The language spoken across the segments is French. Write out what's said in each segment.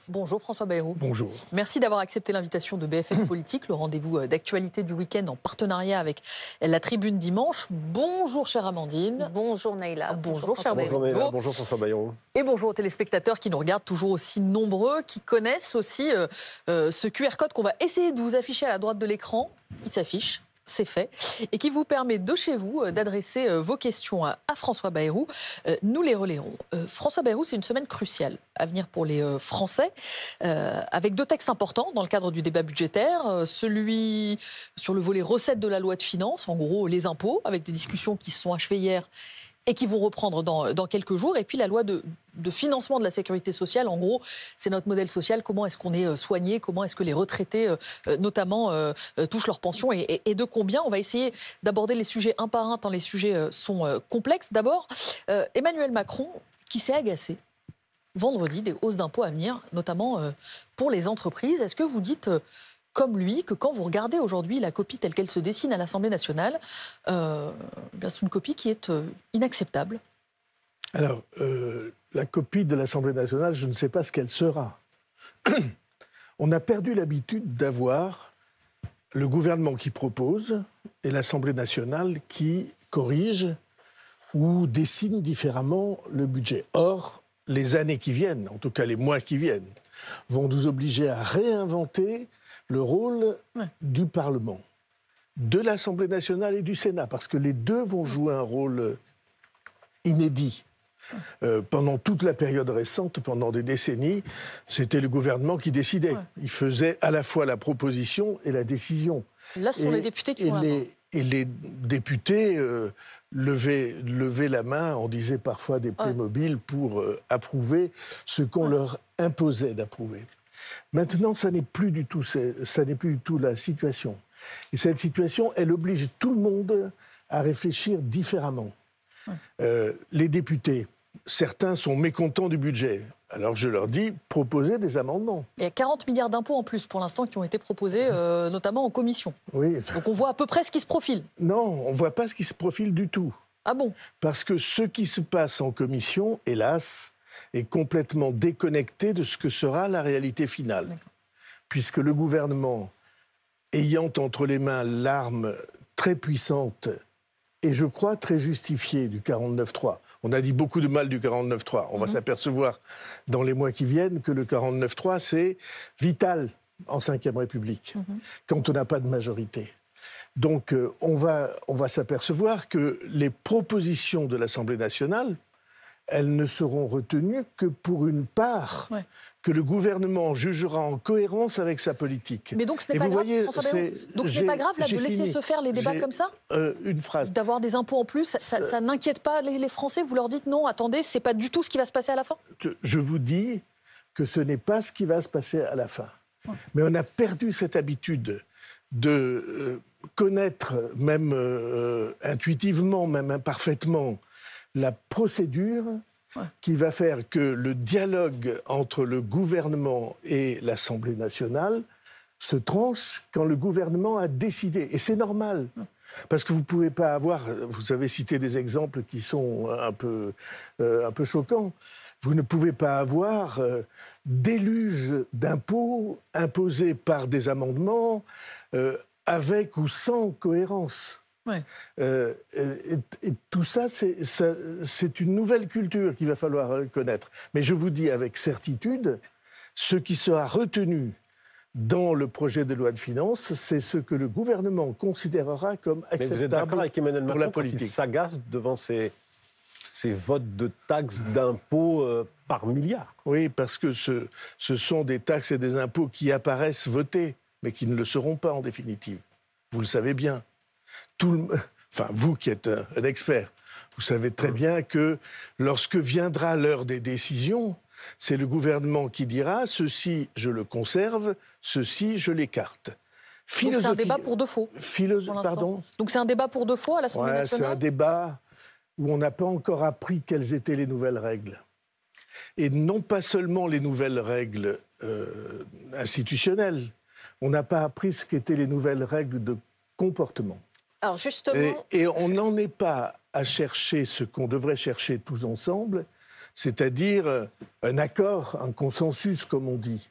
Bonjour François Bayrou. Bonjour. Merci d'avoir accepté l'invitation de BFM Politique, le rendez-vous d'actualité du week-end en partenariat avec la Tribune Dimanche. Bonjour chère Amandine. Bonjour Naïla. Bonjour cher Bonjour Bayrou. Naïla, bonjour François Bayrou. Et bonjour aux téléspectateurs qui nous regardent toujours aussi nombreux, qui connaissent aussi ce QR code qu'on va essayer de vous afficher à la droite de l'écran. Il s'affiche. C'est fait, et qui vous permet de chez vous d'adresser vos questions à François Bayrou. Nous les relayerons. François Bayrou, c'est une semaine cruciale à venir pour les Français, avec deux textes importants dans le cadre du débat budgétaire. Celui sur le volet recettes de la loi de finances, en gros les impôts, avec des discussions qui se sont achevées hier et qui vont reprendre dans quelques jours. Et puis la loi de financement de la sécurité sociale. En gros, c'est notre modèle social. Comment est-ce qu'on est soigné? Comment est-ce que les retraités, notamment, touchent leur pension et de combien? On va essayer d'aborder les sujets un par un, tant les sujets sont complexes. D'abord, Emmanuel Macron, qui s'est agacé vendredi des hausses d'impôts à venir, notamment pour les entreprises. Est-ce que vous dites comme lui, que quand vous regardez aujourd'hui la copie telle qu'elle se dessine à l'Assemblée nationale, c'est une copie qui est inacceptable? Alors, la copie de l'Assemblée nationale, je ne sais pas ce qu'elle sera. On a perdu l'habitude d'avoir le gouvernement qui propose et l'Assemblée nationale qui corrige ou dessine différemment le budget. Or, les années qui viennent, en tout cas les mois qui viennent, vont nous obliger à réinventer le rôle du Parlement, de l'Assemblée nationale et du Sénat, parce que les deux vont jouer un rôle inédit. Pendant toute la période récente, pendant des décennies, c'était le gouvernement qui décidait. Il faisait à la fois la proposition et la décision. Là, ce sont les députés qui font la main. Et les députés levaient la main, on disait parfois des Playmobil, pour approuver ce qu'on leur imposait d'approuver. Maintenant, ça n'est plus du tout la situation. Et cette situation, elle oblige tout le monde à réfléchir différemment. Les députés, certains sont mécontents du budget. Alors je leur dis, proposez des amendements. Il y a 40 milliards d'impôts en plus pour l'instant qui ont été proposés, notamment en commission. Oui. Donc on voit à peu près ce qui se profile. Non, on ne voit pas ce qui se profile du tout. Ah bon? Parce que ce qui se passe en commission, hélas, est complètement déconnecté de ce que sera la réalité finale. Puisque le gouvernement, ayant entre les mains l'arme très puissante et je crois très justifiée du 49.3, on a dit beaucoup de mal du 49.3, on va s'apercevoir dans les mois qui viennent que le 49.3, c'est vital en Ve République, quand on n'a pas de majorité. Donc on va s'apercevoir que les propositions de l'Assemblée nationale, elles ne seront retenues que pour une part que le gouvernement jugera en cohérence avec sa politique. Mais donc ce n'est pas grave, François Bayrou. Donc ce n'est pas grave là, de laisser se faire les débats comme ça? Une phrase. D'avoir des impôts en plus, ça n'inquiète pas les Français? Vous leur dites non, attendez, c'est pas du tout ce qui va se passer à la fin? Je vous dis que ce n'est pas ce qui va se passer à la fin. Mais on a perdu cette habitude de connaître, même intuitivement, même imparfaitement, la procédure qui va faire que le dialogue entre le gouvernement et l'Assemblée nationale se tranche quand le gouvernement a décidé. Et c'est normal, parce que vous ne pouvez pas avoir... Vous avez cité des exemples qui sont un peu choquants. Vous ne pouvez pas avoir déluge d'impôts imposés par des amendements avec ou sans cohérence. Et tout ça, c'est une nouvelle culture qu'il va falloir connaître. Mais je vous dis avec certitude, ce qui sera retenu dans le projet de loi de finances, c'est ce que le gouvernement considérera comme acceptable. Mais vous êtes d'accord avec Emmanuel Macron pour la politique. Il s'agace devant ces votes de taxes, d'impôts par milliards? Oui, parce que ce sont des taxes et des impôts qui apparaissent votés, mais qui ne le seront pas en définitive. Vous le savez bien. Enfin, vous qui êtes un expert, vous savez très bien que lorsque viendra l'heure des décisions, c'est le gouvernement qui dira « ceci, je le conserve, ceci, je l'écarte ». Donc c'est un débat pour de faux, Pardon ? Donc c'est un débat pour de faux à l'Assemblée nationale? C'est un débat où on n'a pas encore appris quelles étaient les nouvelles règles. Et non pas seulement les nouvelles règles institutionnelles, on n'a pas appris ce qu'étaient les nouvelles règles de comportement. Alors justement... Et on n'en est pas à chercher ce qu'on devrait chercher tous ensemble, c'est-à-dire un accord, un consensus, comme on dit.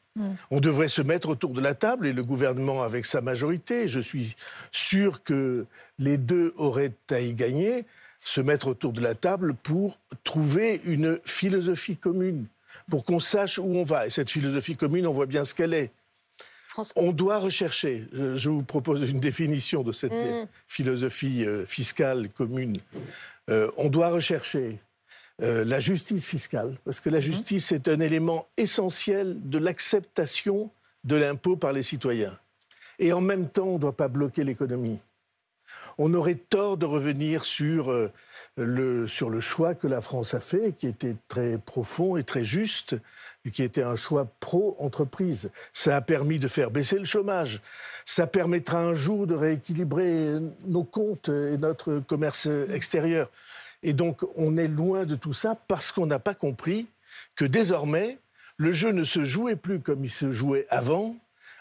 On devrait se mettre autour de la table, et le gouvernement avec sa majorité, je suis sûr que les deux auraient à y gagner, se mettre autour de la table pour trouver une philosophie commune, pour qu'on sache où on va. Et cette philosophie commune, on voit bien ce qu'elle est. On doit rechercher, je vous propose une définition de cette philosophie fiscale commune. On doit rechercher la justice fiscale, parce que la justice est un élément essentiel de l'acceptation de l'impôt par les citoyens. Et en même temps, on ne doit pas bloquer l'économie. On aurait tort de revenir sur le choix que la France a fait, qui était très profond et très juste, et qui était un choix pro-entreprise. Ça a permis de faire baisser le chômage. Ça permettra un jour de rééquilibrer nos comptes et notre commerce extérieur. Et donc, on est loin de tout ça parce qu'on n'a pas compris que désormais, le jeu ne se jouait plus comme il se jouait avant,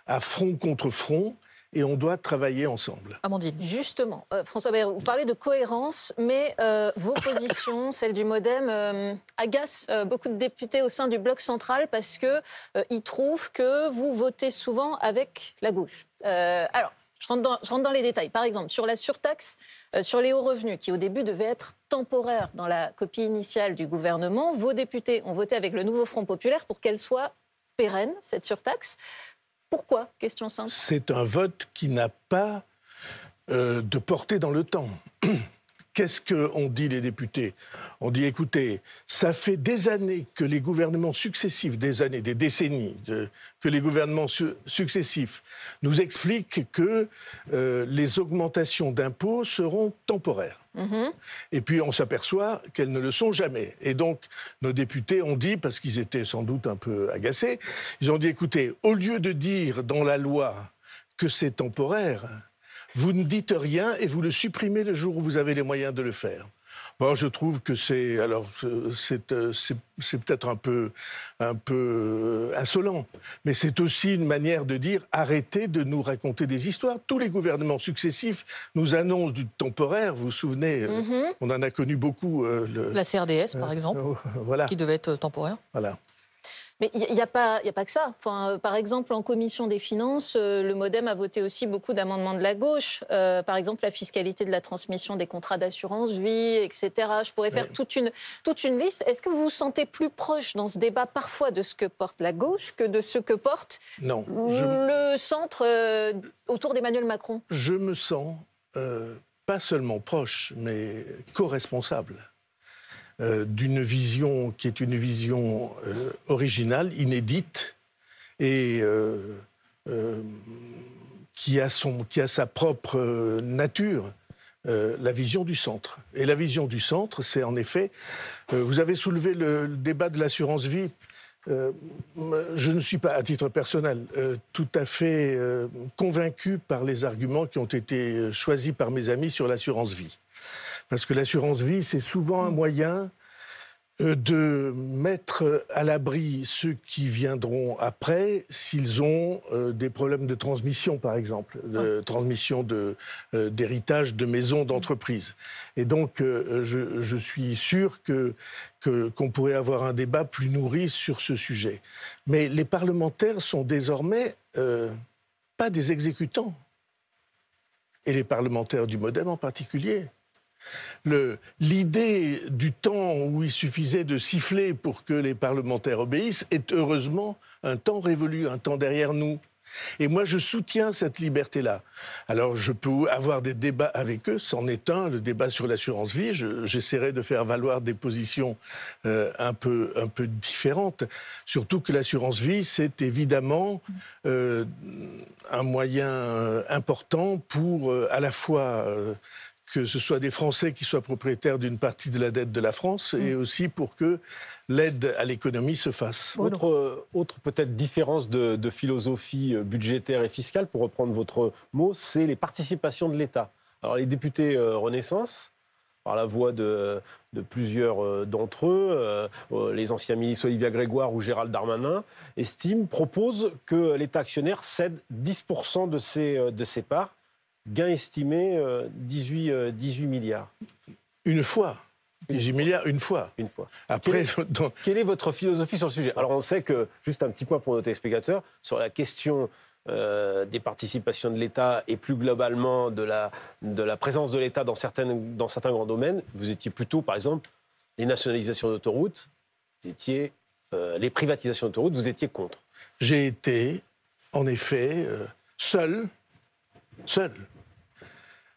à front contre front, et on doit travailler ensemble. Amandine. Justement, François Bayrou, vous parlez de cohérence, mais vos positions, celles du MoDem, agacent beaucoup de députés au sein du bloc central parce qu'ils trouvent que vous votez souvent avec la gauche. Alors, je rentre dans les détails. Par exemple, sur la surtaxe sur les hauts revenus, qui au début devait être temporaire dans la copie initiale du gouvernement, vos députés ont voté avec le nouveau Front populaire pour qu'elle soit pérenne, cette surtaxe. Pourquoi? Question simple. C'est un vote qui n'a pas de portée dans le temps. Qu'est-ce qu'ont dit les députés? On dit, écoutez, ça fait des années que les gouvernements successifs, des années, des décennies, que les gouvernements successifs nous expliquent que les augmentations d'impôts seront temporaires. Et puis on s'aperçoit qu'elles ne le sont jamais. Et donc nos députés ont dit, parce qu'ils étaient sans doute un peu agacés, ils ont dit, écoutez, au lieu de dire dans la loi que c'est temporaire, vous ne dites rien et vous le supprimez le jour où vous avez les moyens de le faire. Bon, je trouve que c'est peut-être un peu insolent, mais c'est aussi une manière de dire arrêtez de nous raconter des histoires. Tous les gouvernements successifs nous annoncent du temporaire. Vous vous souvenez, on en a connu beaucoup. La CRDS, par exemple, voilà. Qui devait être temporaire. Voilà. Mais il n'y a pas que ça. Enfin, par exemple, en commission des finances, le MoDem a voté aussi beaucoup d'amendements de la gauche. Par exemple, la fiscalité de la transmission des contrats d'assurance vie, etc. Je pourrais faire toute une liste. Est-ce que vous vous sentez plus proche dans ce débat parfois de ce que porte la gauche que de ce que porte le centre autour d'Emmanuel Macron? Je me sens pas seulement proche, mais co-responsable. D'une vision qui est une vision originale, inédite, et qui a sa propre nature, la vision du centre. Et la vision du centre, c'est en effet... vous avez soulevé le débat de l'assurance vie. Je ne suis pas, à titre personnel, tout à fait convaincu par les arguments qui ont été choisis par mes amis sur l'assurance vie. Parce que l'assurance vie, c'est souvent un moyen de mettre à l'abri ceux qui viendront après s'ils ont des problèmes de transmission, par exemple, de transmission d'héritage de maisons d'entreprise. Et donc, je suis sûr qu'on pourrait avoir un débat plus nourri sur ce sujet. Mais les parlementaires sont désormais pas des exécutants. Et les parlementaires du MoDem en particulier. L'idée du temps où il suffisait de siffler pour que les parlementaires obéissent est heureusement un temps révolu, un temps derrière nous. Et moi, je soutiens cette liberté-là. Alors, je peux avoir des débats avec eux, c'en est un, le débat sur l'assurance vie. J'essaierai de faire valoir des positions un peu différentes. Surtout que l'assurance vie, c'est évidemment un moyen important pour à la fois... que ce soit des Français qui soient propriétaires d'une partie de la dette de la France et aussi pour que l'aide à l'économie se fasse. Autre peut-être différence de philosophie budgétaire et fiscale, pour reprendre votre mot, c'est les participations de l'État. Alors les députés Renaissance, par la voix de plusieurs d'entre eux, les anciens ministres Olivia Grégoire ou Gérald Darmanin, proposent que l'État actionnaire cède 10% de ses parts. Gain estimé 18 milliards. Une fois, 18 milliards une fois. Une fois. Après, Quelle est votre philosophie sur le sujet? Alors on sait que, juste un petit point pour nos téléspectateurs, sur la question des participations de l'État et plus globalement de la présence de l'État dans certains grands domaines, vous étiez plutôt, par exemple, les nationalisations d'autoroutes, les privatisations d'autoroutes, vous étiez contre. j'ai été, en effet, seul,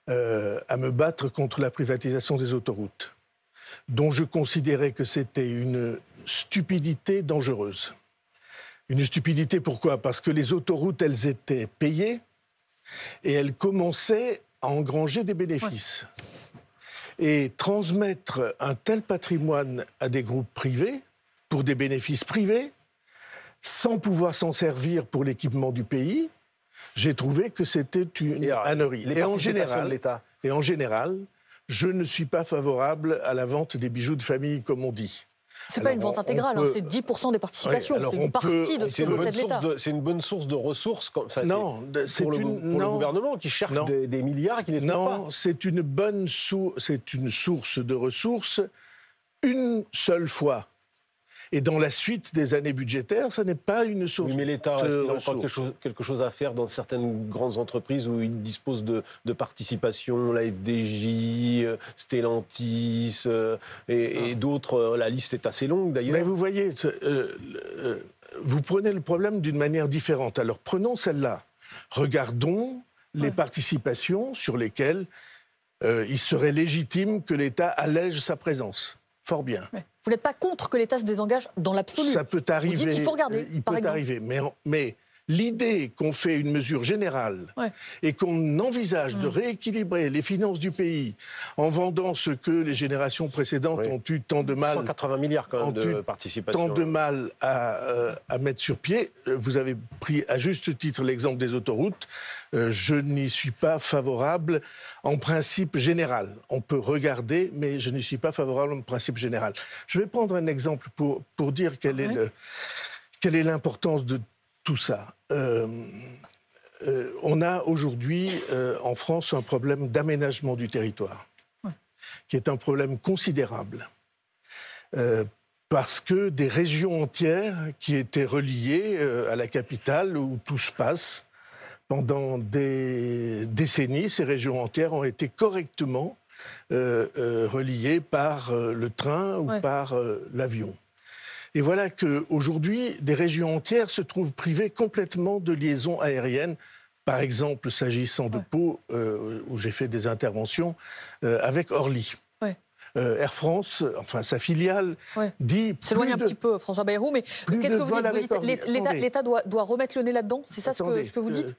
à me battre contre la privatisation des autoroutes, dont je considérais que c'était une stupidité dangereuse. Une stupidité, pourquoi? Parce que les autoroutes, elles étaient payées et elles commençaient à engranger des bénéfices. Et transmettre un tel patrimoine à des groupes privés, pour des bénéfices privés, sans pouvoir s'en servir pour l'équipement du pays, j'ai trouvé que c'était une ânerie. Les participations de l'État. Et en général, je ne suis pas favorable à la vente des bijoux de famille, comme on dit. C'est pas une vente intégrale, c'est 10% des participations, c'est une partie de ce que possède l'État. C'est une bonne source de ressources non, c'est pour le gouvernement qui cherche des milliards et qui les trouve pas. Non, c'est une bonne c'est une source de ressources une seule fois. Et dans la suite des années budgétaires, ça n'est pas une source. Oui, mais l'État, est-ce qu'il a encore ressources. quelque chose à faire dans certaines grandes entreprises où il dispose de participation, la FDJ, Stellantis et d'autres. La liste est assez longue d'ailleurs. Mais vous voyez, vous prenez le problème d'une manière différente. Alors prenons celle-là. Regardons les participations sur lesquelles il serait légitime que l'État allège sa présence. Fort bien. Ouais. Vous n'êtes pas contre que l'État se désengage dans l'absolu? Ça peut arriver. Vous dites qu'il faut regarder, il par peut exemple. arriver. Mais l'idée qu'on fait une mesure générale et qu'on envisage de rééquilibrer les finances du pays en vendant ce que les générations précédentes ont eu tant de mal... 180 milliards quand même de participation. Tant de mal à mettre sur pied. Vous avez pris à juste titre l'exemple des autoroutes. Je n'y suis pas favorable en principe général. On peut regarder, mais je n'y suis pas favorable en principe général. Je vais prendre un exemple pour dire quelle est l'importance de tout ça. On a aujourd'hui en France un problème d'aménagement du territoire, qui est un problème considérable. Parce que des régions entières qui étaient reliées à la capitale où tout se passe, pendant des décennies, ces régions entières ont été correctement reliées par le train ou par l'avion. Et voilà qu'aujourd'hui, des régions entières se trouvent privées complètement de liaisons aériennes. Par exemple, s'agissant de Pau, où j'ai fait des interventions, avec Orly. Air France, enfin sa filiale, dit... S'éloigne un petit peu, François Bayrou, mais qu'est-ce que vous dites? L'État doit remettre le nez là-dedans? C'est ça ce que vous dites?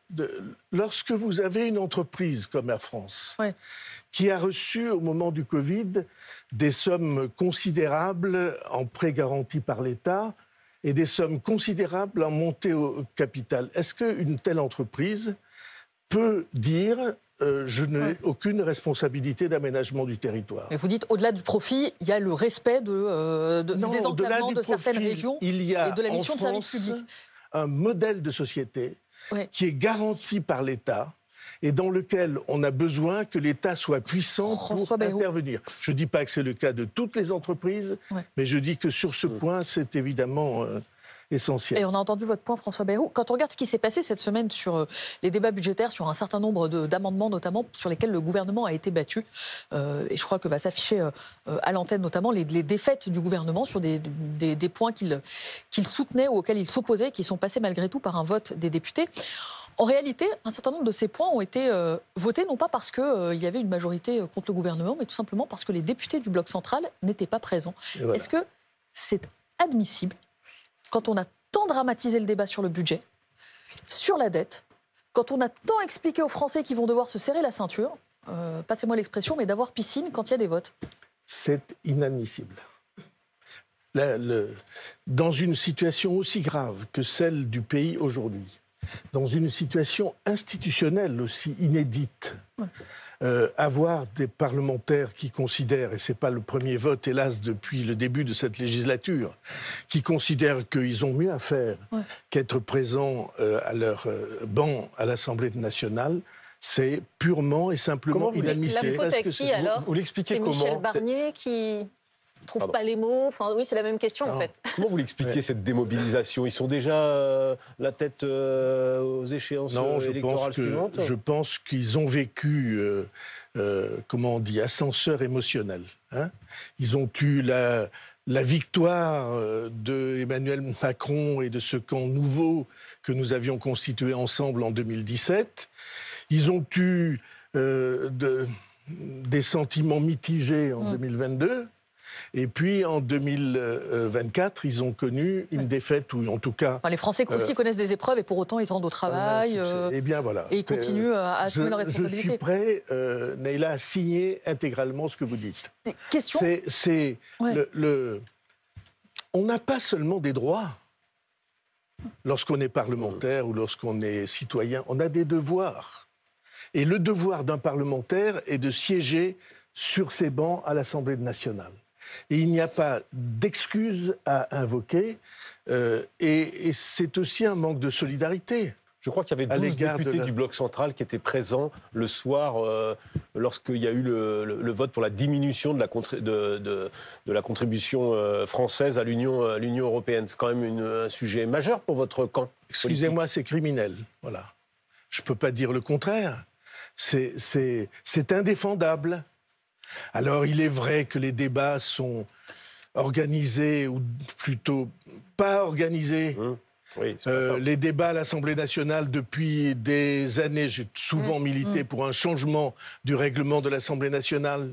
Lorsque vous avez une entreprise comme Air France, qui a reçu au moment du Covid des sommes considérables en prêts garantis par l'État et des sommes considérables en montée au capital, est-ce qu'une telle entreprise peut dire... je n'ai aucune responsabilité d'aménagement du territoire. Mais vous dites, au-delà du profit, il y a le respect du désenclavement de certaines régions et de la mission de service public. Un modèle de société qui est garanti par l'État et dans lequel on a besoin que l'État soit puissant pour intervenir. Je ne dis pas que c'est le cas de toutes les entreprises, mais je dis que sur ce point, c'est évidemment... essentiel. Et on a entendu votre point, François Bayrou. Quand on regarde ce qui s'est passé cette semaine sur les débats budgétaires, sur un certain nombre d'amendements notamment, sur lesquels le gouvernement a été battu, et je crois que va s'afficher à l'antenne notamment les défaites du gouvernement sur des points qu'il soutenait ou auxquels il s'opposait, qui sont passés malgré tout par un vote des députés. En réalité, un certain nombre de ces points ont été votés, non pas parce qu'il y avait une majorité contre le gouvernement, mais tout simplement parce que les députés du bloc central n'étaient pas présents. Voilà. Est-ce que c'est admissible, quand on a tant dramatisé le débat sur le budget, sur la dette, quand on a tant expliqué aux Français qui vont devoir se serrer la ceinture, passez-moi l'expression, mais d'avoir piscine quand il y a des votes? C'est inadmissible. Dans une situation aussi grave que celle du pays aujourd'hui, dans une situation institutionnelle aussi inédite, avoir des parlementaires qui considèrent, et ce n'est pas le premier vote, hélas, depuis le début de cette législature, qui considèrent qu'ils ont mieux à faire qu'être présents à leur banc à l'Assemblée nationale, c'est purement et simplement inadmissible. La faute à qui alors? Vous l'expliquez comment? C'est Michel Barnier qui ne trouvent pas les mots. Enfin, oui, c'est la même question en fait. Comment vous l'expliquez cette démobilisation? Ils sont déjà la tête aux échéances électorales suivantes? Je pense qu'ils ont vécu, comment on dit, ascenseur émotionnel. Hein. Ils ont eu la victoire de Emmanuel Macron et de ce camp nouveau que nous avions constitué ensemble en 2017. Ils ont eu des sentiments mitigés en 2022. Et puis, en 2024, ils ont connu une défaite, ou en tout cas... Enfin, les Français aussi connaissent des épreuves, et pour autant, ils se rendent au travail. Eh bien, voilà. Et ils continuent à assumer leur responsabilité. Je suis prêt, Neila, à signer intégralement ce que vous dites. Question. On n'a pas seulement des droits lorsqu'on est parlementaire ou lorsqu'on est citoyen, on a des devoirs. Et le devoir d'un parlementaire est de siéger sur ces bancs à l'Assemblée nationale. Et il n'y a pas d'excuses à invoquer, et c'est aussi un manque de solidarité. Je crois qu'il y avait 12 députés du Bloc central qui étaient présents le soir lorsqu'il y a eu le vote pour la diminution de la contribution française à l'Union européenne. C'est quand même un sujet majeur pour votre camp. Excusez-moi, c'est criminel. Voilà. Je ne peux pas dire le contraire. C'est indéfendable. Alors, il est vrai que les débats sont organisés, ou plutôt pas organisés. Oui, les débats à l'Assemblée nationale, depuis des années, j'ai souvent milité pour un changement du règlement de l'Assemblée nationale.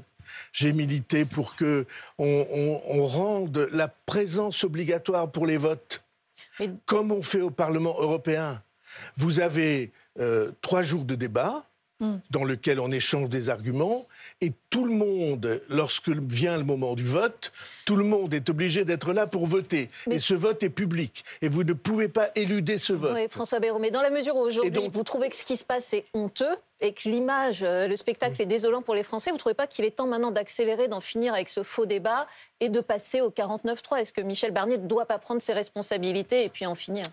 J'ai milité pour qu'on rende la présence obligatoire pour les votes, comme on fait au Parlement européen. Vous avez 3 jours de débat dans lequel on échange des arguments, et tout le monde, lorsque vient le moment du vote, tout le monde est obligé d'être là pour voter. Et ce vote est public. Et vous ne pouvez pas éluder ce vote. Oui, François Bayrou, mais dans la mesure où aujourd'hui, vous trouvez que ce qui se passe est honteux et que l'image, le spectacle est désolant pour les Français, vous ne trouvez pas qu'il est temps maintenant d'accélérer, d'en finir avec ce faux débat et de passer au 49-3 ? Est-ce que Michel Barnier ne doit pas prendre ses responsabilités et puis en finir ?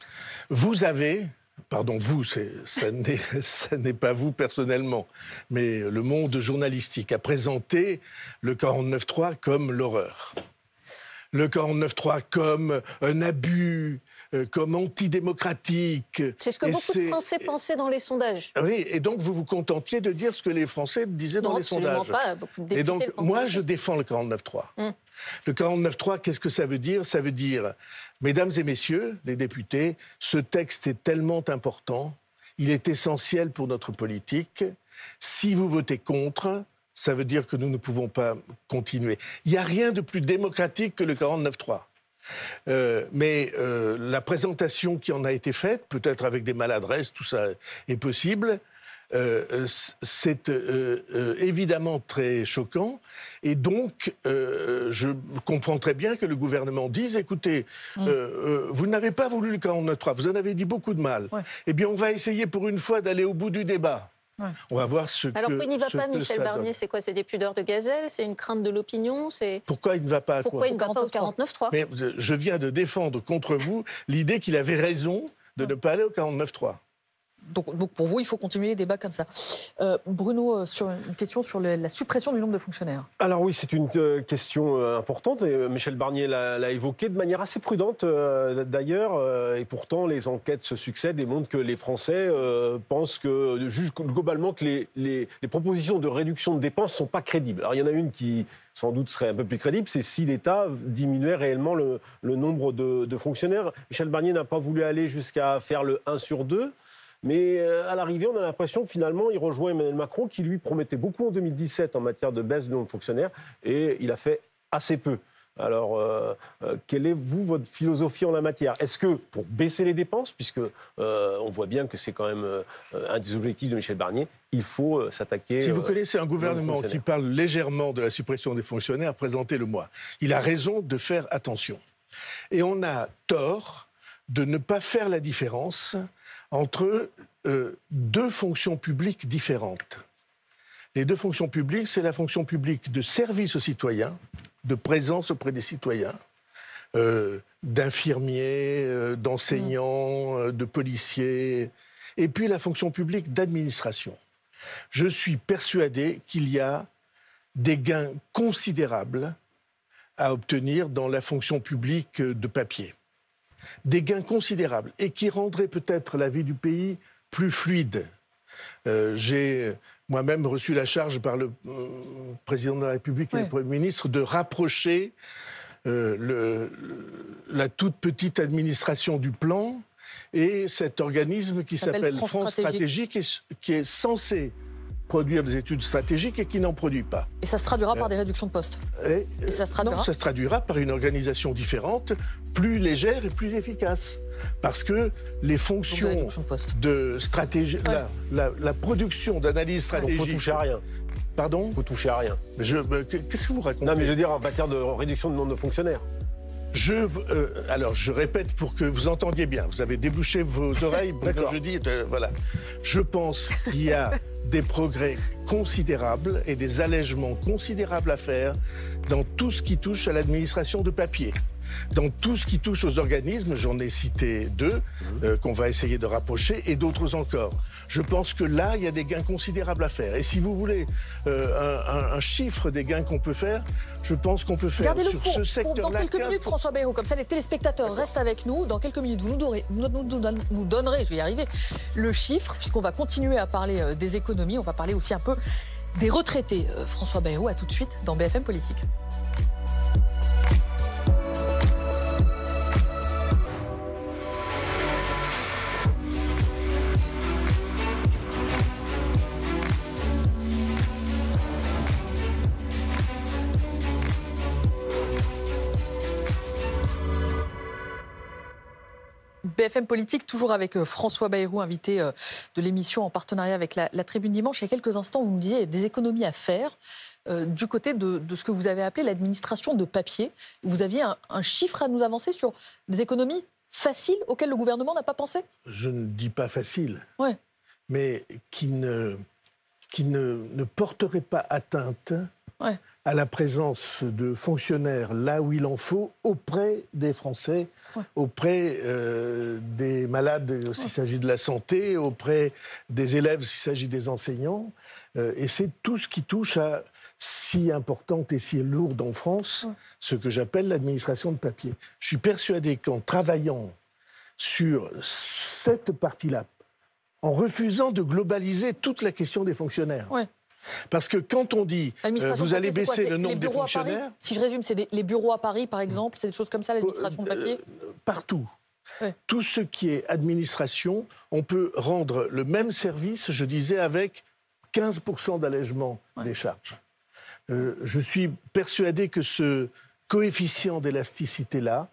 Vous avez... Pardon, vous, ça n'est pas vous personnellement, mais le monde journalistique a présenté le 49.3 comme l'horreur. Le 49.3 comme un abus, comme antidémocratique. C'est ce que beaucoup de Français pensaient dans les sondages. Oui, et donc vous vous contentiez de dire ce que les Français disaient dans les sondages. Pas. Beaucoup de députés et donc, le pensaient. moi, je défends le 49.3. Le 49.3, qu'est-ce que ça veut dire ? Ça veut dire, mesdames et messieurs, les députés, ce texte est tellement important, il est essentiel pour notre politique. Si vous votez contre, ça veut dire que nous ne pouvons pas continuer. Il n'y a rien de plus démocratique que le 49.3. Mais la présentation qui en a été faite, peut-être avec des maladresses, tout ça est possible, c'est évidemment très choquant. Et donc, je comprends très bien que le gouvernement dise, écoutez, vous n'avez pas voulu le 49.3, vous en avez dit beaucoup de mal. Eh bien, on va essayer pour une fois d'aller au bout du débat. On va voir ce Alors, pourquoi il n'y va pas, Michel Barnier ? C'est quoi ? C'est des pudeurs de gazelle ? C'est une crainte de l'opinion ? Pourquoi il ne va pas à quoi ? Pourquoi il ne va pas au 49.3 ? Mais je viens de défendre contre vous l'idée qu'il avait raison de ne pas aller au 49.3. Donc pour vous, il faut continuer les débats comme ça. Bruno, sur une question sur la suppression du nombre de fonctionnaires. Alors oui, c'est une question importante. Et Michel Barnier l'a évoqué de manière assez prudente d'ailleurs. Et pourtant, les enquêtes se succèdent et montrent que les Français pensent que, jugent globalement que les propositions de réduction de dépenses ne sont pas crédibles. Alors il y en a une qui sans doute serait un peu plus crédible, c'est si l'État diminuait réellement le nombre de fonctionnaires. Michel Barnier n'a pas voulu aller jusqu'à faire le 1 sur 2. Mais à l'arrivée, on a l'impression que finalement, il rejoint Emmanuel Macron, qui lui promettait beaucoup en 2017 en matière de baisse du nombre de fonctionnaires, et il a fait assez peu. Alors, quelle est, votre philosophie en la matière ? Est-ce que, pour baisser les dépenses, puisque on voit bien que c'est quand même un des objectifs de Michel Barnier, il faut s'attaquer... Si vous connaissez un gouvernement qui parle légèrement de la suppression des fonctionnaires, présentez-le-moi. Il a raison de faire attention. Et on a tort de ne pas faire la différence entre 2 fonctions publiques différentes. Les 2 fonctions publiques, c'est la fonction publique de service aux citoyens, de présence auprès des citoyens, d'infirmiers, d'enseignants, de policiers, et puis la fonction publique d'administration. Je suis persuadé qu'il y a des gains considérables à obtenir dans la fonction publique de papier. Des gains considérables et qui rendraient peut-être la vie du pays plus fluide. J'ai moi-même reçu la charge par le président de la République et le Premier ministre de rapprocher la toute petite administration du plan et cet organisme qui s'appelle France Stratégique, qui est censé produire des études stratégiques et qui n'en produit pas. Et ça se traduira par des réductions de postes. Et ça se traduira ? Non, ça se traduira par une organisation différente, plus légère et plus efficace. Parce que les fonctions de stratégie, la production d'analyse stratégique... Il faut toucher à rien. Pardon ? Il faut toucher à rien. Qu'est-ce que vous racontez ? Non, mais je veux dire en matière de réduction de nombre de fonctionnaires. Alors, je répète pour que vous entendiez bien. Vous avez débouché vos oreilles. Je dis, voilà. Je pense qu'il y a des progrès considérables et des allègements considérables à faire dans tout ce qui touche à l'administration de papier. Dans tout ce qui touche aux organismes, j'en ai cité 2, qu'on va essayer de rapprocher, et d'autres encore. Je pense que là, il y a des gains considérables à faire. Et si vous voulez un chiffre des gains qu'on peut faire, je pense qu'on peut faire sur ce secteur-là... Dans quelques minutes, François Bayrou, comme ça les téléspectateurs restent avec nous. Dans quelques minutes, vous nous donnerez, je vais y arriver, le chiffre, puisqu'on va continuer à parler des économies. On va parler aussi un peu des retraités. François Bayrou, à tout de suite dans BFM Politique. BFM Politique, toujours avec François Bayrou, invité de l'émission en partenariat avec la Tribune Dimanche. Il y a quelques instants, vous me disiez qu'il y a des économies à faire du côté de ce que vous avez appelé l'administration de papier. Vous aviez un chiffre à nous avancer sur des économies faciles auxquelles le gouvernement n'a pas pensé ? Je ne dis pas facile, mais qui ne porterait pas atteinte à la présence de fonctionnaires là où il en faut, auprès des Français, auprès des malades s'il s'agit de la santé, auprès des élèves s'il s'agit des enseignants. Et c'est tout ce qui touche à si importante et si lourde en France, ce que j'appelle l'administration de papier. Je suis persuadé qu'en travaillant sur cette partie-là, en refusant de globaliser toute la question des fonctionnaires, parce que quand on dit vous allez baisser le nombre de fonctionnaires... Si je résume, c'est les bureaux à Paris, par exemple, c'est des choses comme ça, l'administration de papier ? Partout. Tout ce qui est administration, on peut rendre le même service, je disais, avec 15% d'allègement des charges. Je suis persuadé que ce coefficient d'élasticité-là,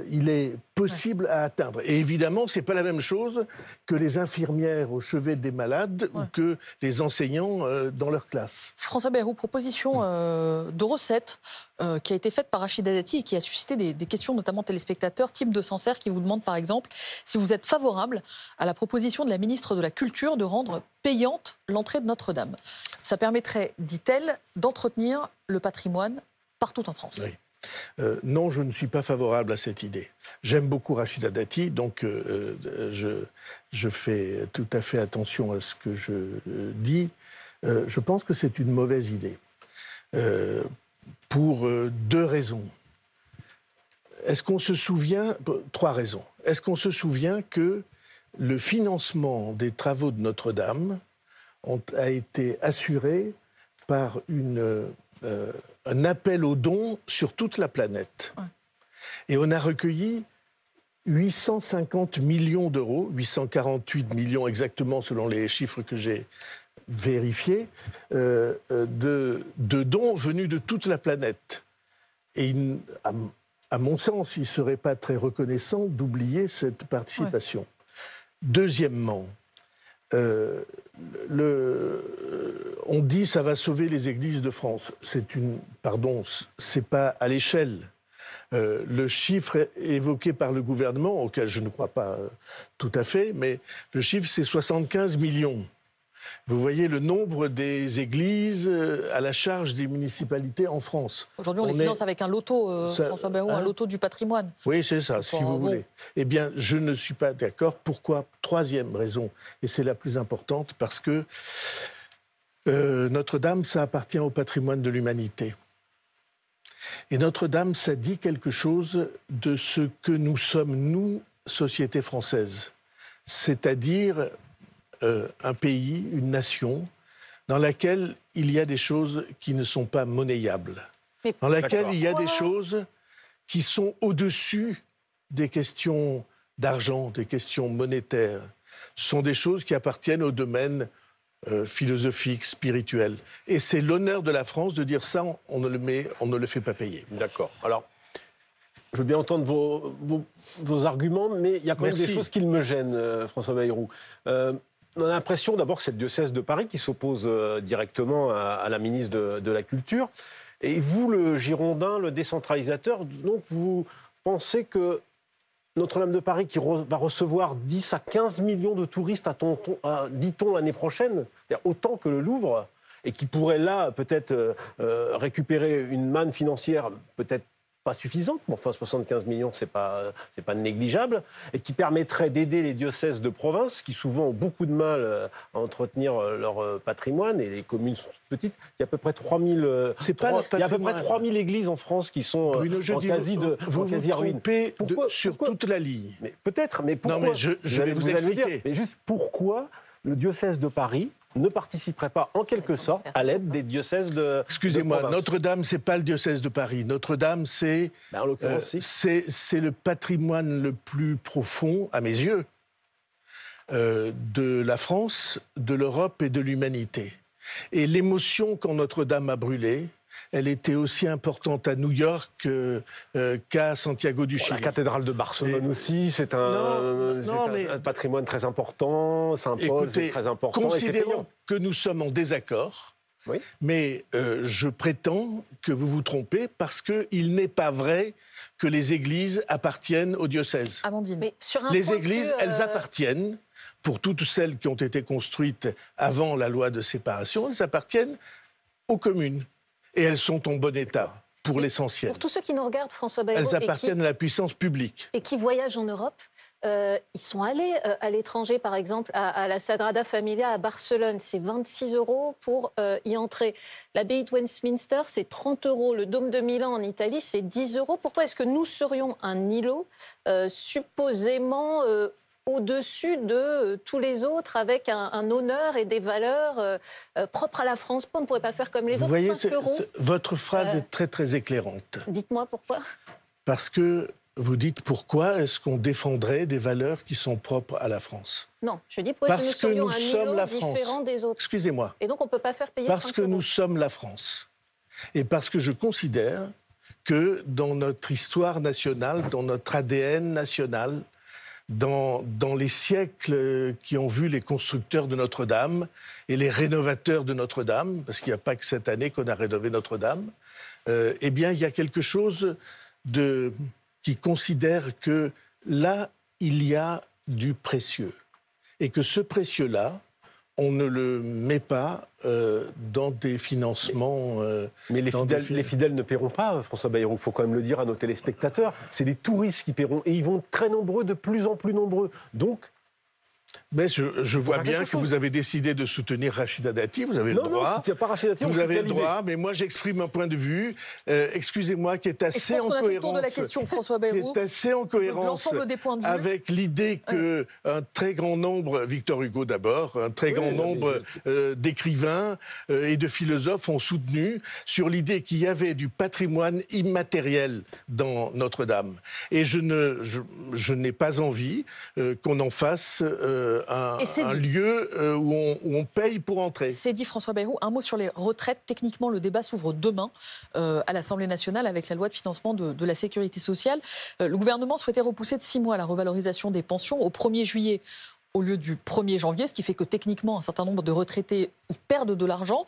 il est possible à atteindre. Et évidemment, ce n'est pas la même chose que les infirmières au chevet des malades ou que les enseignants dans leur classe. François Bayrou, proposition de recette qui a été faite par Rachida Dati et qui a suscité des questions, notamment téléspectateurs, type de Sancerre, qui vous demande par exemple si vous êtes favorable à la proposition de la ministre de la Culture de rendre payante l'entrée de Notre-Dame. Ça permettrait, dit-elle, d'entretenir le patrimoine partout en France. Non, je ne suis pas favorable à cette idée. J'aime beaucoup Rachida Dati, donc je fais tout à fait attention à ce que je dis. Je pense que c'est une mauvaise idée, pour 2 raisons. Est-ce qu'on se souvient... 3 raisons. Est-ce qu'on se souvient que le financement des travaux de Notre-Dame a été assuré par un appel aux dons sur toute la planète. Et on a recueilli 850 millions d'euros, 848 millions exactement selon les chiffres que j'ai vérifiés, de dons venus de toute la planète. Et à mon sens, il ne serait pas très reconnaissant d'oublier cette participation. Deuxièmement, on dit ça va sauver les églises de France. C'est pas à l'échelle. Le chiffre évoqué par le gouvernement, auquel je ne crois pas tout à fait, mais le chiffre c'est 75 millions. Vous voyez le nombre des églises à la charge des municipalités en France. Aujourd'hui, on les finance avec un loto, François Bayrou, un loto du patrimoine. Oui, c'est ça, si vous voulez. Eh bien, je ne suis pas d'accord. Pourquoi ? 3e raison, et c'est la plus importante, parce que Notre-Dame, ça appartient au patrimoine de l'humanité. Et Notre-Dame, ça dit quelque chose de ce que nous sommes, nous, société française. C'est-à-dire un pays, une nation, dans laquelle il y a des choses qui ne sont pas monnayables. Dans laquelle il y a des choses qui sont au-dessus des questions d'argent, des questions monétaires. Ce sont des choses qui appartiennent au domaine philosophique, spirituel. Et c'est l'honneur de la France de dire ça, on ne le fait pas payer. D'accord. Alors, je veux bien entendre vos arguments, mais il y a quand même des choses qui me gênent, François Bayrou. On a l'impression d'abord que c'est le diocèse de Paris qui s'oppose directement à la ministre de la Culture. Et vous, le Girondin, le décentralisateur, donc vous pensez que Notre-Dame de Paris, qui va recevoir 10 à 15 millions de touristes, dit-on, l'année prochaine, c'est-à-dire autant que le Louvre, et qui pourrait là peut-être récupérer une manne financière peut-être pas suffisante, mais enfin 75 millions, c'est pas négligeable, et qui permettrait d'aider les diocèses de province, qui souvent ont beaucoup de mal à entretenir leur patrimoine, et les communes sont petites. Il y a à peu près 3000 églises en France qui sont Bruno, en quasi-ruine. Sur toute la ligne. Mais peut-être, mais pourquoi? Non, mais je vais vous expliquer. Mais juste pourquoi le diocèse de Paris ne participerait pas, en quelque sorte, à l'aide des diocèses de Excusez-moi, Notre-Dame, c'est pas le diocèse de Paris. Notre-Dame, c'est le patrimoine le plus profond, à mes yeux, de la France, de l'Europe et de l'humanité. Et l'émotion quand Notre-Dame a brûlé, elle était aussi importante à New York qu'à Santiago du Chili. La cathédrale de Barcelone aussi, c'est un patrimoine très important. Saint-Paul, c'est très important. Considérons que nous sommes en désaccord, mais je prétends que vous vous trompez parce qu'il n'est pas vrai que les églises appartiennent au diocèse. Amandine. Les églises, elles appartiennent, pour toutes celles qui ont été construites avant la loi de séparation, elles appartiennent aux communes. Et elles sont en bon état, pour l'essentiel. Pour tous ceux qui nous regardent, François Bayrou, elles appartiennent à la puissance publique. Et qui voyagent en Europe, ils sont allés à l'étranger, par exemple, à la Sagrada Familia à Barcelone. C'est 26 € pour y entrer. L'abbaye de Westminster, c'est 30 €. Le Dôme de Milan en Italie, c'est 10 €. Pourquoi est-ce que nous serions un îlot supposément au-dessus de tous les autres, avec un honneur et des valeurs propres à la France? Pourquoi on ne pourrait pas faire comme les autres? Vous voyez, 5 €. Votre phrase est très, très éclairante. Dites-moi pourquoi. Parce que vous dites pourquoi est-ce qu'on défendrait des valeurs qui sont propres à la France? Non, je dis pourquoi est-ce que nous serions un îlot France. différent des autres? Excusez-moi. Et donc on ne peut pas faire payer 5 €. Parce que nous sommes la France. Et parce que je considère que dans notre histoire nationale, dans notre ADN national, dans les siècles qui ont vu les constructeurs de Notre-Dame et les rénovateurs de Notre-Dame, parce qu'il n'y a pas que cette année qu'on a rénové Notre-Dame, eh bien, il y a quelque chose qui considère que là, il y a du précieux. Et que ce précieux-là, on ne le met pas dans des financements... Mais les fidèles ne paieront pas, François Bayrou, il faut quand même le dire à nos téléspectateurs. C'est les touristes qui paieront, et ils vont très nombreux, de plus en plus nombreux. Donc... Mais je vois bien que vous avez décidé de soutenir Rachida Dati, vous avez le droit. Non, pas Rachida Dati, vous avez le droit, mais moi j'exprime un point de vue, excusez-moi, qui est assez en cohérence. De la question, François Bayrou, qui est assez en cohérence avec l'idée qu'un très grand nombre, Victor Hugo d'abord, un très grand nombre d'écrivains et de philosophes ont soutenu sur l'idée qu'il y avait du patrimoine immatériel dans Notre-Dame. Et je n'ai pas envie qu'on en fasse un lieu où on paye pour entrer. C'est dit, François Bayrou. Un mot sur les retraites. Techniquement, le débat s'ouvre demain à l'Assemblée nationale avec la loi de financement de la sécurité sociale. Le gouvernement souhaitait repousser de 6 mois la revalorisation des pensions au 1er juillet au lieu du 1er janvier, ce qui fait que techniquement, un certain nombre de retraités y perdent de l'argent.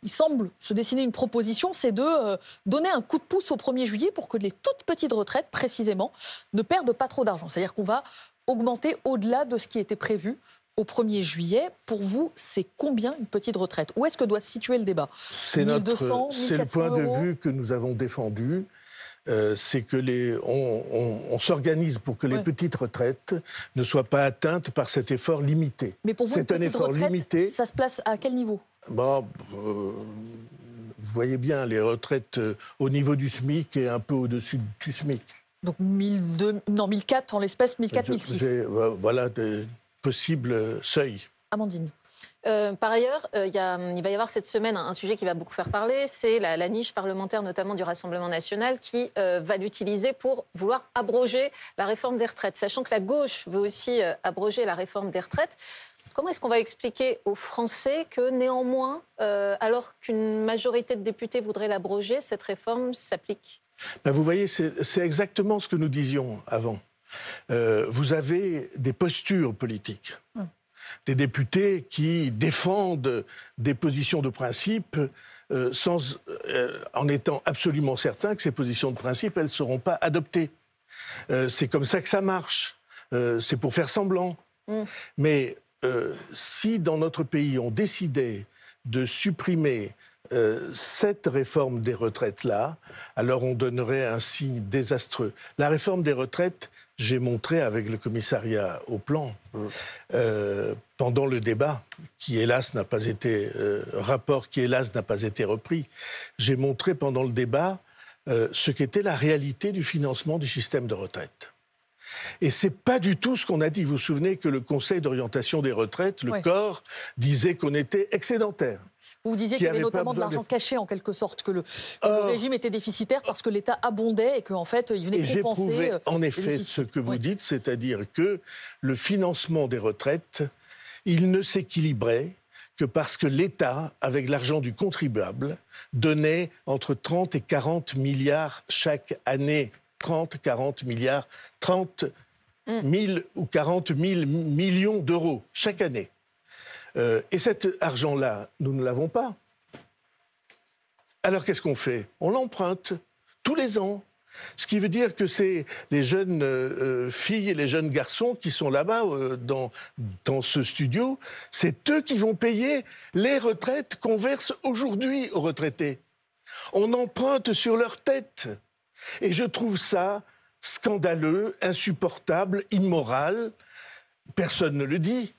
Il semble se dessiner une proposition, c'est de donner un coup de pouce au 1er juillet pour que les toutes petites retraites, précisément, ne perdent pas trop d'argent. C'est-à-dire qu'on va augmenter au-delà de ce qui était prévu au 1er juillet. Pour vous, c'est combien une petite retraite? Où est-ce que doit se situer le débat? C'est le point de vue que nous avons défendu. C'est que on s'organise pour que les petites retraites ne soient pas atteintes par cet effort limité. Mais pour vous, c'est un effort limité. Ça se place à quel niveau? vous voyez bien, les retraites au niveau du SMIC et un peu au-dessus du SMIC. Donc 1004 en l'espèce, 1004, 1006. Voilà de possibles seuils. Amandine. Par ailleurs, il va y avoir cette semaine un sujet qui va beaucoup faire parler, c'est la niche parlementaire, notamment du Rassemblement national, qui va l'utiliser pour vouloir abroger la réforme des retraites. Sachant que la gauche veut aussi abroger la réforme des retraites, comment est-ce qu'on va expliquer aux Français que néanmoins, alors qu'une majorité de députés voudrait l'abroger, cette réforme s'applique ? Ben vous voyez, c'est exactement ce que nous disions avant. Vous avez des postures politiques. Des députés qui défendent des positions de principe en étant absolument certains que ces positions de principe, elles ne seront pas adoptées. C'est comme ça que ça marche. C'est pour faire semblant. Mais si dans notre pays on décidait de supprimer cette réforme des retraites-là, alors on donnerait un signe désastreux. La réforme des retraites, j'ai montré avec le commissariat au plan, pendant le débat, qui hélas n'a pas été, rapport qui hélas n'a pas été repris, j'ai montré pendant le débat ce qu'était la réalité du financement du système de retraite. Et c'est pas du tout ce qu'on a dit. Vous vous souvenez que le Conseil d'orientation des retraites, le corps, disait qu'on était excédentaire. Vous disiez qu'il y avait notamment de l'argent caché, en quelque sorte, que le régime était déficitaire parce que l'État abondait et qu'en fait, il venait compenser. Et j'ai prouvé, en effet, ce que vous dites, c'est-à-dire que le financement des retraites, il ne s'équilibrait que parce que l'État, avec l'argent du contribuable, donnait entre 30 et 40 milliards chaque année. 30, 40 milliards, 30 000 ou 40 000 millions d'euros chaque année. Et cet argent-là, nous ne l'avons pas. Alors qu'est-ce qu'on fait? On l'emprunte tous les ans. Ce qui veut dire que c'est les jeunes filles et les jeunes garçons qui sont là-bas dans ce studio, c'est eux qui vont payer les retraites qu'on verse aujourd'hui aux retraités. On emprunte sur leur tête. Et je trouve ça scandaleux, insupportable, immoral. Personne ne le dit,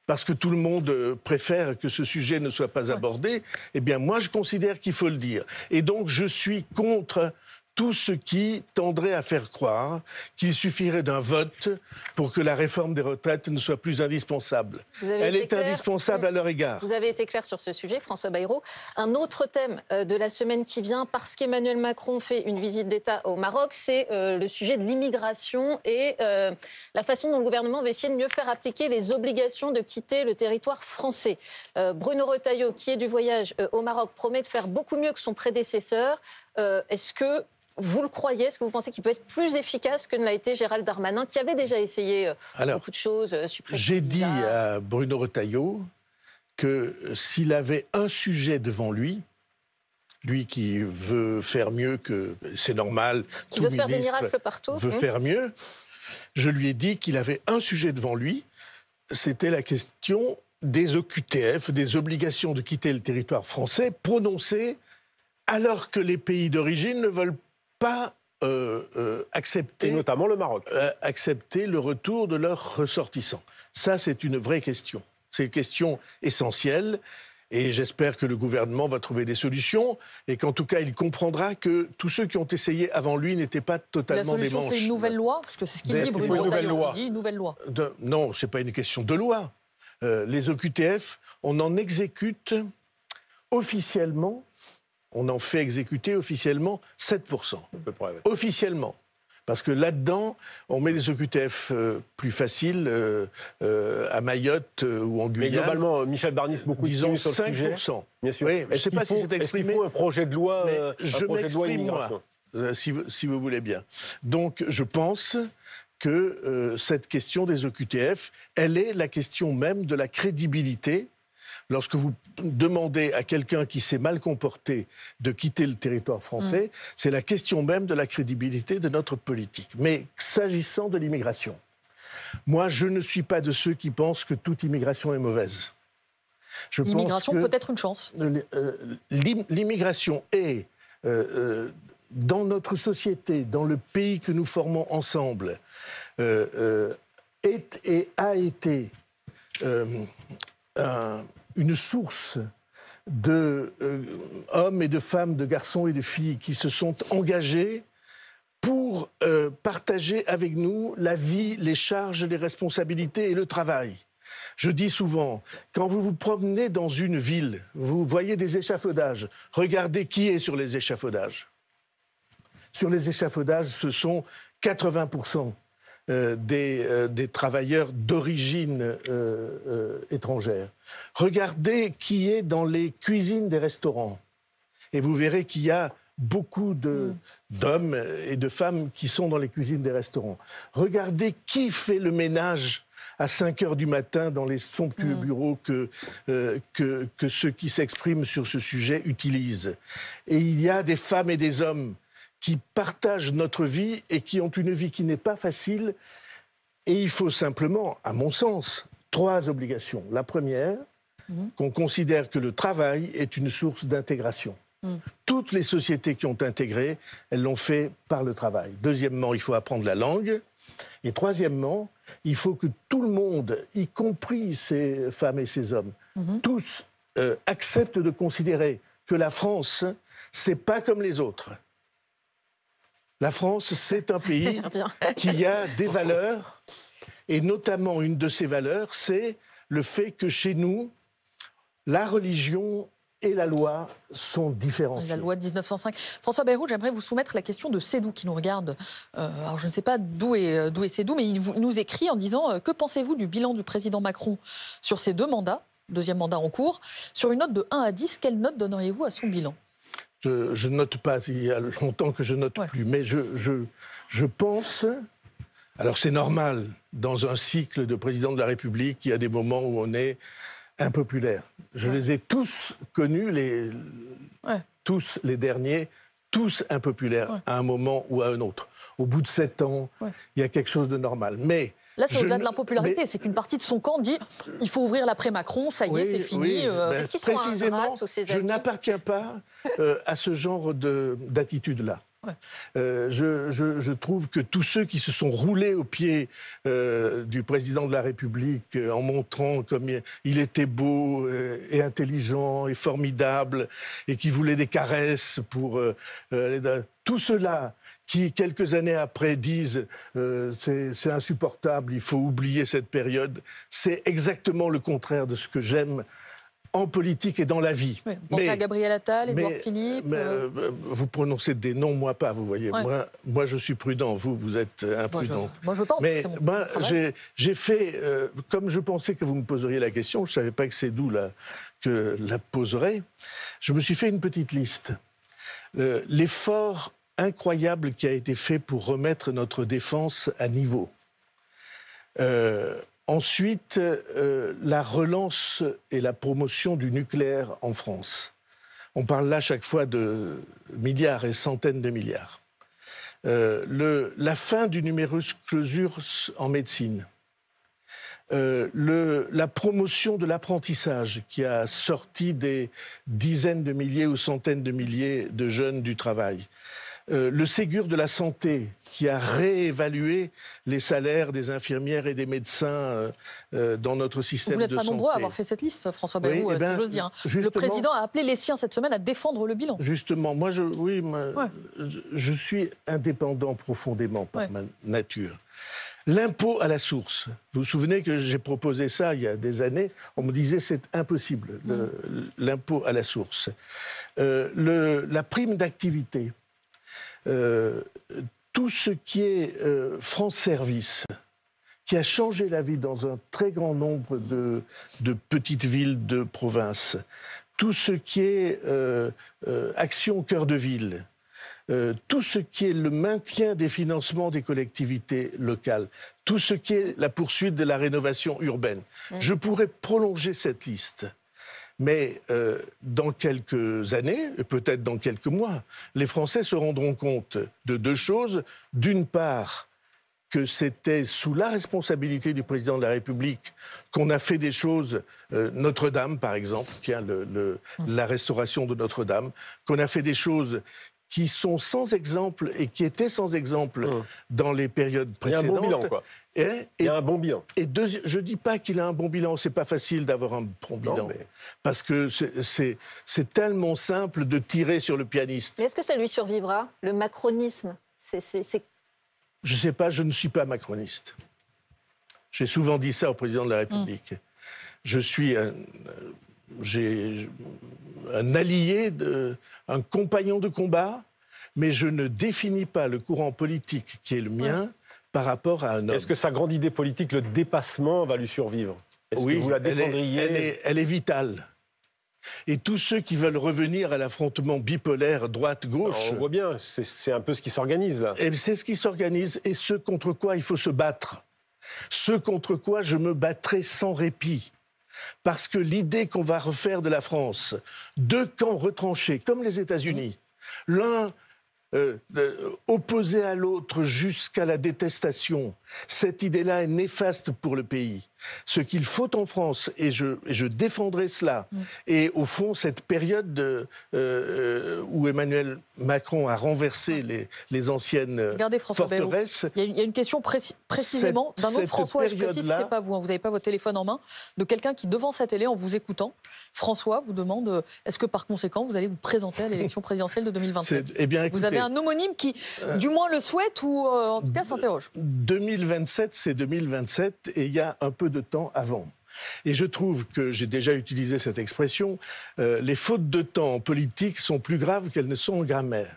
parce que tout le monde préfère que ce sujet ne soit pas abordé. Eh bien, moi, je considère qu'il faut le dire. Et donc, je suis contre tout ce qui tendrait à faire croire qu'il suffirait d'un vote pour que la réforme des retraites ne soit plus indispensable. Elle est indispensable à leur égard. Vous avez été clair sur ce sujet, François Bayrou. Un autre thème de la semaine qui vient, parce qu'Emmanuel Macron fait une visite d'État au Maroc, c'est le sujet de l'immigration et la façon dont le gouvernement va essayer de mieux faire appliquer les obligations de quitter le territoire français. Bruno Retailleau, qui est du voyage au Maroc, promet de faire beaucoup mieux que son prédécesseur. Est-ce que vous le croyez? Est-ce que vous pensez qu'il peut être plus efficace que ne l'a été Gérald Darmanin, qui avait déjà essayé beaucoup de choses? J'ai dit à Bruno Retailleau que s'il avait un sujet devant lui, lui qui veut faire mieux que... C'est normal, tout ministre faire des miracles partout. Veut faire mieux. Je lui ai dit qu'il avait un sujet devant lui, c'était la question des OQTF, des obligations de quitter le territoire français, prononcées alors que les pays d'origine ne veulent pas accepter, et notamment le Maroc, accepter le retour de leurs ressortissants. Ça, c'est une vraie question. C'est une question essentielle. Et j'espère que le gouvernement va trouver des solutions et qu'en tout cas, il comprendra que tous ceux qui ont essayé avant lui n'étaient pas totalement des manches. La solution, c'est une nouvelle loi? Parce que c'est ce qu'il dit, Bruno Retailleau. Il dit une nouvelle loi. Non, ce n'est pas une question de loi. Les OQTF, on en exécute officiellement. On en fait exécuter officiellement 7%. À peu près, ouais. Officiellement. Parce que là-dedans, on met des OQTF plus faciles à Mayotte ou en Guyane. Mais globalement, Michel Barnier, beaucoup disons sur 5%. Le sujet. Bien sûr. Oui, je ne sais pas si c'est exprimé. Est-ce qu'il faut un projet de loi, je m'exprime, moi, si vous voulez bien. Donc, je pense que cette question des OQTF, elle est la question même de la crédibilité. Lorsque vous demandez à quelqu'un qui s'est mal comporté de quitter le territoire français, c'est la question même de la crédibilité de notre politique. Mais s'agissant de l'immigration, moi, je ne suis pas de ceux qui pensent que toute immigration est mauvaise. L'immigration peut être une chance. L'immigration est, dans notre société, dans le pays que nous formons ensemble, est et a été une source d'hommes et de femmes, de garçons et de filles qui se sont engagés pour partager avec nous la vie, les charges, les responsabilités et le travail. Je dis souvent, quand vous vous promenez dans une ville, vous voyez des échafaudages, regardez qui est sur les échafaudages. Sur les échafaudages, ce sont 80% des travailleurs d'origine étrangère. Regardez qui est dans les cuisines des restaurants. Et vous verrez qu'il y a beaucoup d'hommes et de femmes qui sont dans les cuisines des restaurants. Regardez qui fait le ménage à 5 heures du matin dans les somptueux bureaux que ceux qui s'expriment sur ce sujet utilisent. Et il y a des femmes et des hommes qui partagent notre vie et qui ont une vie qui n'est pas facile. Et il faut simplement, à mon sens, 3 obligations. La première, qu'on considère que le travail est une source d'intégration. Toutes les sociétés qui ont intégré, elles l'ont fait par le travail. Deuxièmement, il faut apprendre la langue. Et troisièmement, il faut que tout le monde, y compris ces femmes et ces hommes, tous acceptent de considérer que la France, c'est pas comme les autres. La France, c'est un pays qui a des valeurs, et notamment une de ces valeurs, c'est le fait que chez nous, la religion et la loi sont différenciées. La loi de 1905. François Bayrou, j'aimerais vous soumettre la question de Sédou qui nous regarde. Alors je ne sais pas d'où est Sédou, mais il nous écrit en disant que pensez-vous du bilan du président Macron sur ses 2 mandats, deuxième mandat en cours, sur une note de 1 à 10, quelle note donneriez-vous à son bilan ? Je ne note pas, il y a longtemps que je ne note plus, mais je pense... Alors c'est normal, dans un cycle de président de la République, il y a des moments où on est impopulaire. Je les ai tous connus, tous les derniers, tous impopulaires à un moment ou à un autre. Au bout de 7 ans, il y a quelque chose de normal. Mais là, c'est au-delà de l'impopularité, c'est qu'une partie de son camp dit il faut ouvrir l'après-Macron, ça y est, c'est fini. Est-ce qu'ils sont précisément, tous ces je amis n'appartiens pas à ce genre d'attitude-là. Je trouve que tous ceux qui se sont roulés aux pieds du président de la République en montrant comme il était beau et intelligent et formidable et qui voulait des caresses pour... tout cela qui, quelques années après, disent c'est insupportable, il faut oublier cette période, c'est exactement le contraire de ce que j'aime en politique et dans la vie. Oui, vous pensez à Gabriel Attal, Édouard Philippe vous prononcez des noms, moi pas, vous voyez. Moi, je suis prudent, vous êtes imprudent. Moi, je tente. Mais j'ai fait, comme je pensais que vous me poseriez la question, je ne savais pas que c'est d'où que la poserait, je me suis fait une petite liste. L'effort incroyable qui a été fait pour remettre notre défense à niveau. Ensuite, la relance et la promotion du nucléaire en France. On parle là chaque fois de milliards et centaines de milliards. La fin du numerus clausus en médecine. La promotion de l'apprentissage qui a sorti des dizaines de milliers ou centaines de milliers de jeunes du travail. Le Ségur de la santé qui a réévalué les salaires des infirmières et des médecins dans notre système de santé. Vous n'êtes pas nombreux à avoir fait cette liste, François Bayrou, si j'ose dire. Le président a appelé les siens cette semaine à défendre le bilan. Justement, je suis indépendant profondément par ma nature. L'impôt à la source. Vous vous souvenez que j'ai proposé ça il y a des années. On me disait c'est impossible, l'impôt à la source. La prime d'activité. Tout ce qui est France Service, qui a changé la vie dans un très grand nombre de petites villes de province, tout ce qui est Action Cœur de Ville, tout ce qui est le maintien des financements des collectivités locales, tout ce qui est la poursuite de la rénovation urbaine. Je pourrais prolonger cette liste. Mais dans quelques années, peut-être dans quelques mois, les Français se rendront compte de 2 choses. D'une part, que c'était sous la responsabilité du président de la République qu'on a fait des choses, Notre-Dame par exemple, la restauration de Notre-Dame, qu'on a fait des choses qui sont sans exemple et qui étaient sans exemple dans les périodes Il y a un précédentes. bon bilan, quoi. Il y a un bon bilan. Je ne dis pas qu'il a un bon bilan, c'est pas facile d'avoir un bon bilan, parce que c'est tellement simple de tirer sur le pianiste. Mais est-ce que ça lui survivra, le macronisme? Je ne sais pas, je ne suis pas macroniste. J'ai souvent dit ça au président de la République. Je suis un allié, un compagnon de combat, mais je ne définis pas le courant politique qui est le mien par rapport à un homme. Est-ce que sa grande idée politique, le dépassement, va lui survivre? Est-ce Oui, que vous la défendriez? elle est vitale. Et tous ceux qui veulent revenir à l'affrontement bipolaire droite-gauche... On voit bien, c'est un peu ce qui s'organise là. Et c'est ce qui s'organise et ce contre quoi il faut se battre. Ce contre quoi je me battrai sans répit. Parce que l'idée qu'on va refaire de la France deux camps retranchés, comme les États-Unis, l'un opposé à l'autre jusqu'à la détestation, cette idée-là est néfaste pour le pays. Ce qu'il faut en France, et je défendrai cela, et au fond, cette période où Emmanuel Macron a renversé les anciennes forteresses... Il y a une question précisément d'un autre François, je précise que ce n'est pas vous, vous n'avez pas votre téléphone en main, de quelqu'un qui, devant sa télé, en vous écoutant, François vous demande, est-ce que par conséquent, vous allez vous présenter à l'élection présidentielle de 2027 ? Eh bien, écoutez, vous avez un homonyme qui, du moins, le souhaite ou en tout cas s'interroge. 2027, c'est 2027 et il y a un peu de temps avant. Et je trouve que, j'ai déjà utilisé cette expression, les fautes de temps en politique sont plus graves qu'elles ne sont en grammaire.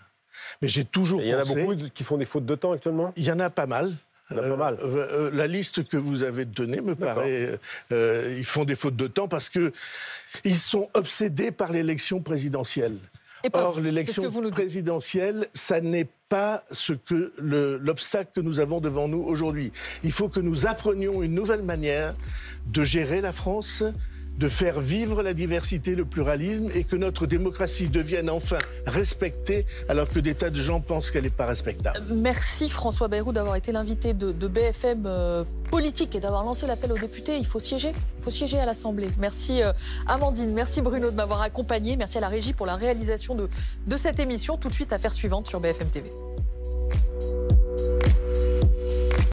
Mais j'ai toujours pensé... Il y en a beaucoup qui font des fautes de temps actuellement ? Il y en a pas mal. La liste que vous avez donnée me paraît... ils font des fautes de temps parce qu'ils sont obsédés par l'élection présidentielle. Or, l'élection présidentielle, ça n'est pas l'obstacle que nous avons devant nous aujourd'hui. Il faut que nous apprenions une nouvelle manière de gérer la France, de faire vivre la diversité, le pluralisme, et que notre démocratie devienne enfin respectée, alors que des tas de gens pensent qu'elle n'est pas respectable. Merci François Bayrou d'avoir été l'invité de BFM Politique et d'avoir lancé l'appel aux députés. Il faut siéger à l'Assemblée. Merci Amandine, merci Bruno de m'avoir accompagné, merci à la régie pour la réalisation de cette émission. Tout de suite, affaire suivante sur BFM TV.